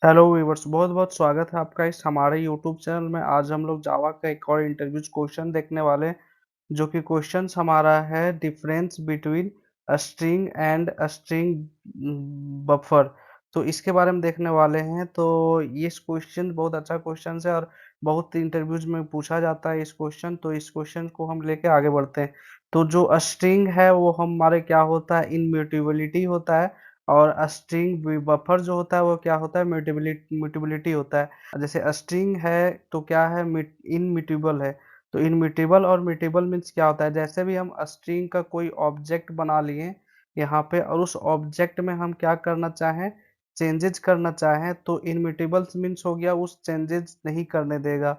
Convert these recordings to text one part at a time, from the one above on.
Hello viewers, बहुत बहुत स्वागत है आपका इस हमारे यूट्यूब चैनल में। आज हम लोग जावा का एक और इंटरव्यू क्वेश्चन देखने वाले हैं, जो कि क्वेश्चंस हमारा है difference between a string and a string buffer. तो इसके बारे में देखने वाले हैं। तो ये क्वेश्चन बहुत अच्छा क्वेश्चन है और बहुत इंटरव्यूज में पूछा जाता है इस क्वेश्चन। तो इस क्वेश्चन को हम लेके आगे बढ़ते हैं। तो जो स्ट्रिंग है वो हमारे क्या होता है, इनम्यूटेबिलिटी होता है। और स्ट्रिंग बफर जो होता है वो क्या होता है, म्यूटेबिलिटी होता है। जैसे स्ट्रिंग है तो क्या है, इनम्यूटेबल है। तो इनम्यूटेबल और म्यूटेबल मीन्स क्या होता है, जैसे भी हम स्ट्रिंग का कोई ऑब्जेक्ट बना लिए यहाँ पे और उस ऑब्जेक्ट में हम क्या करना चाहें, चेंजेस करना चाहें, तो इनम्यूटेबल मीन्स हो गया उस चेंजेस नहीं करने देगा।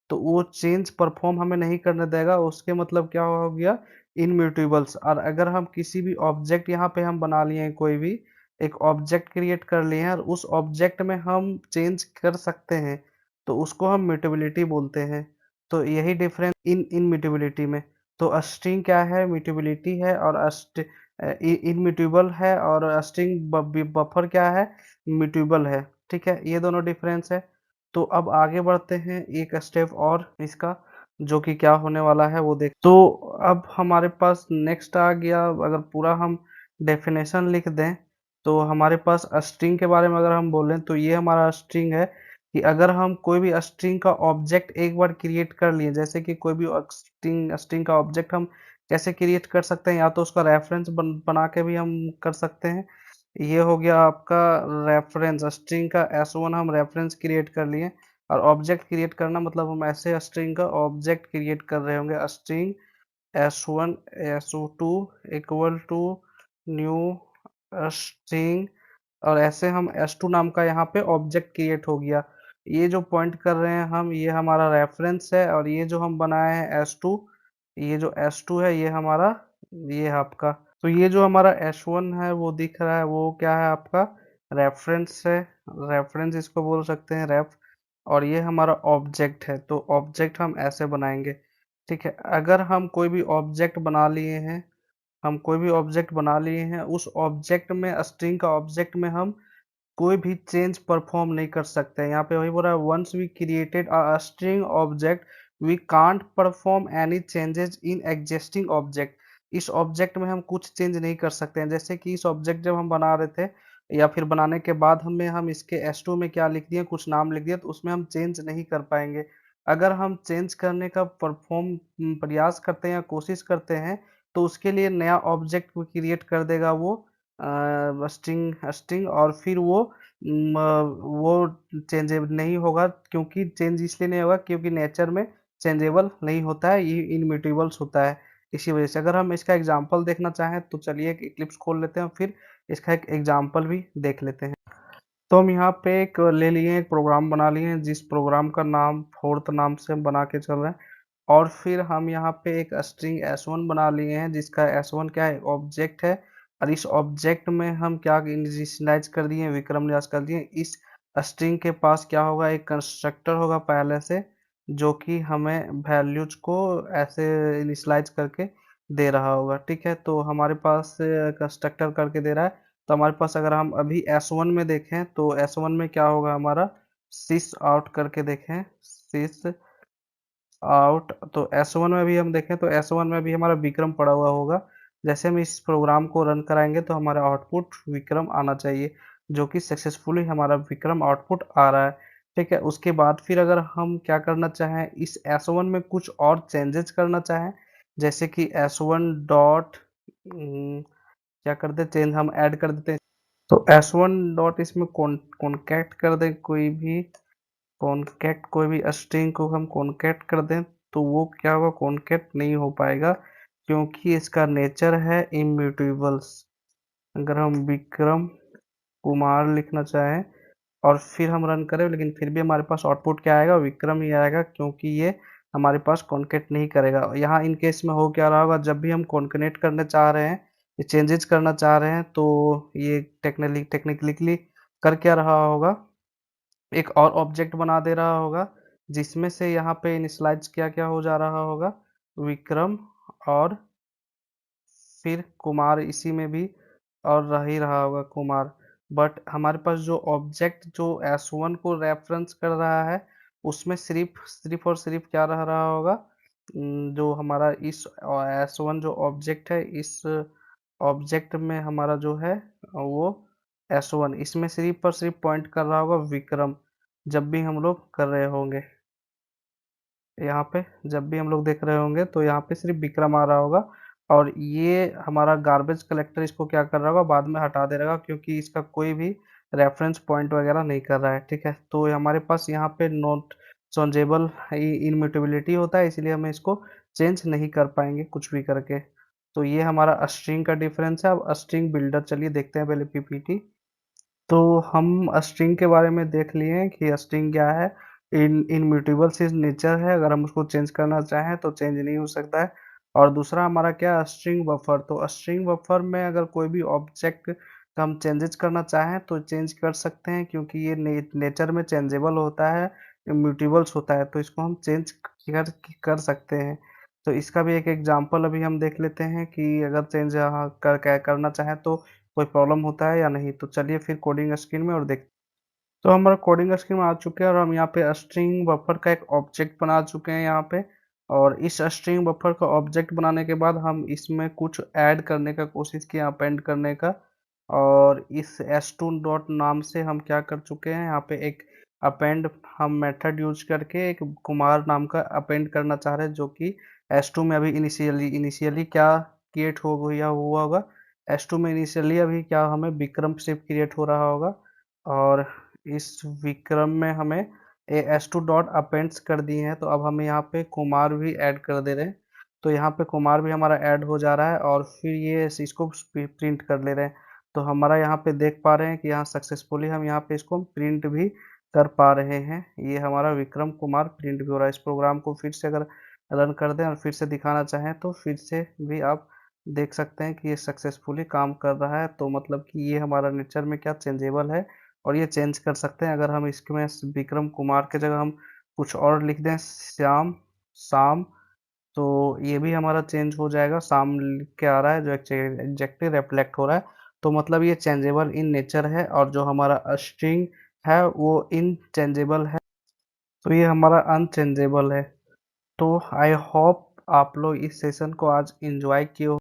तो वो चेंज परफॉर्म हमें नहीं करने देगा, उसके मतलब क्या हो गया, इनम्यूटेबल्स। और अगर हम किसी भी ऑब्जेक्ट यहाँ पे हम बना लिए हैं, कोई भी एक ऑब्जेक्ट क्रिएट कर लिए हैं और उस ऑब्जेक्ट में हम चेंज कर सकते हैं, तो उसको हम म्यूटेबिलिटी बोलते हैं। तो यही डिफरेंस इन इनम्यूटेबिलिटी में। तो स्ट्रिंग क्या है, म्यूटेबिलिटी है, और इनम्यूटेबल है, और स्ट्रिंग बफर क्या है, म्यूटेबल है। ठीक है, ये दोनों डिफरेंस है। तो अब आगे बढ़ते हैं एक स्टेप और इसका, जो कि क्या होने वाला है वो देख। तो अब हमारे पास नेक्स्ट आ गया, अगर पूरा हम डेफिनेशन लिख दें तो हमारे पास स्ट्रिंग के बारे में अगर हम बोलें तो ये हमारा स्ट्रिंग है कि अगर हम कोई भी स्ट्रिंग का ऑब्जेक्ट एक बार क्रिएट कर लिए, जैसे कि कोई भी स्ट्रिंग का ऑब्जेक्ट हम कैसे क्रिएट कर सकते हैं, या तो उसका रेफरेंस बना के भी हम कर सकते हैं। ये हो गया आपका रेफरेंस, स्ट्रिंग का S1 हम रेफरेंस क्रिएट कर लिए। और ऑब्जेक्ट क्रिएट करना मतलब हम ऐसे स्ट्रिंग का ऑब्जेक्ट क्रिएट कर रहे होंगे, string S1 S2 equal to new string. और ऐसे हम S2 नाम का यहाँ पे ऑब्जेक्ट क्रिएट हो गया। ये जो पॉइंट कर रहे हैं हम, ये हमारा रेफरेंस है, और ये जो हम बनाए हैं S2, ये जो S2 है ये हमारा, ये है आपका। तो ये जो हमारा S1 है वो दिख रहा है, वो क्या है आपका, रेफरेंस है। रेफरेंस इसको बोल सकते हैं, रेफ। और ये हमारा ऑब्जेक्ट है, तो ऑब्जेक्ट हम ऐसे बनाएंगे। ठीक है, अगर हम कोई भी ऑब्जेक्ट बना लिए हैं, हम कोई भी ऑब्जेक्ट बना लिए हैं, उस ऑब्जेक्ट में, स्ट्रिंग का ऑब्जेक्ट में हम कोई भी चेंज परफॉर्म नहीं कर सकते। यहाँ पे वही बोल रहा है, once we created a string object we can't perform any changes in existing object. इस ऑब्जेक्ट में हम कुछ चेंज नहीं कर सकते हैं। जैसे कि इस ऑब्जेक्ट जब हम बना रहे थे, या फिर बनाने के बाद हम इसके S2 में क्या लिख दिए, कुछ नाम लिख दिया, तो उसमें हम चेंज नहीं कर पाएंगे। अगर हम चेंज करने का प्रयास करते हैं या कोशिश करते हैं, तो उसके लिए नया ऑब्जेक्ट क्रिएट कर देगा वो स्ट्रिंग स्ट्रिंग, और फिर वो चेंजेबल नहीं होगा। क्योंकि चेंज इसलिए नहीं होगा क्योंकि नेचर में चेंजेबल नहीं होता है, ये इनम्यूटेबल्स होता है। इसी वजह से अगर हम इसका एग्जांपल देखना चाहें तो चलिए एक इक्लिप्स खोल लेते हैं, फिर इसका एक एग्जांपल भी देख लेते हैं। तो हम यहाँ पे एक ले लिए, एक प्रोग्राम बना लिए हैं, जिस प्रोग्राम का नाम फोर्थ नाम से हम बना के चल रहे हैं। और फिर हम यहाँ पे एक स्ट्रिंग S1 बना लिए हैं, जिसका S1 क्या है, ऑब्जेक्ट है। और इस ऑब्जेक्ट में हम क्या इनिशियलाइज कर दिए, विक्रम निवास कर दिए। इस स्ट्रिंग के पास क्या होगा, एक कंस्ट्रक्टर होगा पहले से, जो कि हमें वैल्यूज को ऐसे इनिशियलाइज करके दे रहा होगा। ठीक है, तो हमारे पास कंस्ट्रक्टर करके दे रहा है। तो हमारे पास अगर हम अभी S1 में देखें तो S1 में क्या होगा हमारा, सिस आउट करके देखें, सिस आउट। तो S1 में भी हम देखें तो S1 में भी हमारा विक्रम पड़ा हुआ होगा। जैसे हम इस प्रोग्राम को रन कराएंगे तो हमारा आउटपुट विक्रम आना चाहिए, जो कि सक्सेसफुली हमारा विक्रम आउटपुट आ रहा है। ठीक है, उसके बाद फिर अगर हम क्या करना चाहें, इस S1 में कुछ और चेंजेस करना चाहें, जैसे कि S1 डॉट क्या करते, चेंज हम ऐड कर देते हैं। तो S1 डॉट इसमें कॉन्कैट कर दें, कोई भी कॉन्कैट, कोई भी स्ट्रिंग को हम कॉन्कैट कर दें, तो वो क्या होगा, कॉन्कैट नहीं हो पाएगा, क्योंकि इसका नेचर है इम्यूटेबल्स। अगर हम विक्रम कुमार लिखना चाहें और फिर हम रन करें, लेकिन फिर भी हमारे पास आउटपुट क्या आएगा, विक्रम ही आएगा, क्योंकि ये हमारे पास कॉन्केट नहीं करेगा। यहाँ इन केस में हो क्या रहा होगा, जब भी हम कॉन्केनेट करने चाह रहे हैं, ये चेंजेस करना चाह रहे हैं, तो ये टेक्निकली कर क्या रहा होगा, एक और ऑब्जेक्ट बना दे रहा होगा, जिसमें से यहाँ पे इनिशियलाइज क्या क्या हो जा रहा होगा, विक्रम, और फिर कुमार इसी में भी और रह ही रहा होगा कुमार। बट हमारे पास जो ऑब्जेक्ट जो S1 को रेफरेंस कर रहा है उसमें सिर्फ सिर्फ और सिर्फ क्या रह रहा होगा, जो हमारा इस S1 जो ऑब्जेक्ट है, इस ऑब्जेक्ट में हमारा जो है वो S1 इसमें सिर्फ और सिर्फ पॉइंट कर रहा होगा विक्रम, जब भी हम लोग कर रहे होंगे यहाँ पे, जब भी हम लोग देख रहे होंगे तो यहाँ पे सिर्फ विक्रम आ रहा होगा। और ये हमारा गार्बेज कलेक्टर इसको क्या कर रहा होगा, बाद में हटा दे रहेगा क्योंकि इसका कोई भी रेफरेंस पॉइंट वगैरह नहीं कर रहा है। ठीक है, तो हमारे पास यहाँ पे नॉट चेंजेबल इनम्यूटेबिलिटी होता है, इसलिए हम इसको चेंज नहीं कर पाएंगे कुछ भी करके। तो ये हमारा स्ट्रिंग का डिफरेंस है। अब स्ट्रिंग बिल्डर चलिए देखते हैं पहले पीपीटी। तो हम स्ट्रिंग के बारे में देख लिए हैं कि स्ट्रिंग क्या है। इनम्यूटेबल सी नेचर है, अगर हम उसको चेंज करना चाहें तो चेंज नहीं हो सकता है। और दूसरा हमारा क्या, स्ट्रिंग बफर। तो स्ट्रिंग बफर में अगर कोई भी ऑब्जेक्ट का हम चेंजेस करना चाहें तो चेंज कर सकते हैं, क्योंकि ये नेचर में चेंजेबल होता है, इम्यूटेबल्स होता है, तो इसको हम चेंज कर सकते हैं। तो इसका भी एक एग्जांपल अभी हम देख लेते हैं कि अगर चेंज करना चाहें तो कोई प्रॉब्लम होता है या नहीं। तो चलिए फिर कोडिंग स्क्रीन में और देख। तो हमारा कोडिंग स्क्रीन में आ चुके हैं और हम यहाँ पे स्ट्रिंग बफर का एक ऑब्जेक्ट बना चुके हैं यहाँ पे। और इस स्ट्रिंग बफर का ऑब्जेक्ट बनाने के बाद हम इसमें कुछ ऐड करने का कोशिश किया, अपेंड करने का। और इस s2 डॉट नाम से हम क्या कर चुके हैं, यहाँ पे एक अपेंड हम मेथड यूज करके एक कुमार नाम का अपेंड करना चाह रहे हैं, जो कि s2 में अभी इनिशियली क्या क्रिएट हो गया हुआ होगा, s2 में इनिशियली अभी क्या हमें विक्रम सिर्फ क्रिएट हो रहा होगा। और इस विक्रम में हमें s2 डॉट अपेंड्स कर दिए हैं, तो अब हम यहाँ पे कुमार भी ऐड कर दे रहे हैं। तो यहाँ पे कुमार भी हमारा ऐड हो जा रहा है और फिर ये इसको प्रिंट कर ले रहे हैं। तो हमारा यहाँ पे देख पा रहे हैं कि यहाँ सक्सेसफुली हम यहाँ पे इसको प्रिंट भी कर पा रहे हैं। ये हमारा विक्रम कुमार प्रिंट भी हो रहा है। इस प्रोग्राम को फिर से अगर रन कर दें और फिर से दिखाना चाहें तो फिर से भी आप देख सकते हैं कि ये सक्सेसफुली काम कर रहा है। तो मतलब कि ये हमारा नेचर में क्या चेंजेबल है और ये चेंज कर सकते हैं। अगर हम इसमें विक्रम कुमार के जगह हम कुछ और लिख दें, श्याम शाम, तो ये भी हमारा चेंज हो जाएगा। शाम लिख के आ रहा है जो एग्जैक्टली रिफ्लेक्ट हो रहा है। तो मतलब ये चेंजेबल इन नेचर है और जो हमारा स्ट्रिंग है वो इनचेंजेबल है, तो ये हमारा अनचेंजेबल है। तो आई होप आप लोग इस सेशन को आज इंजॉय किए हो।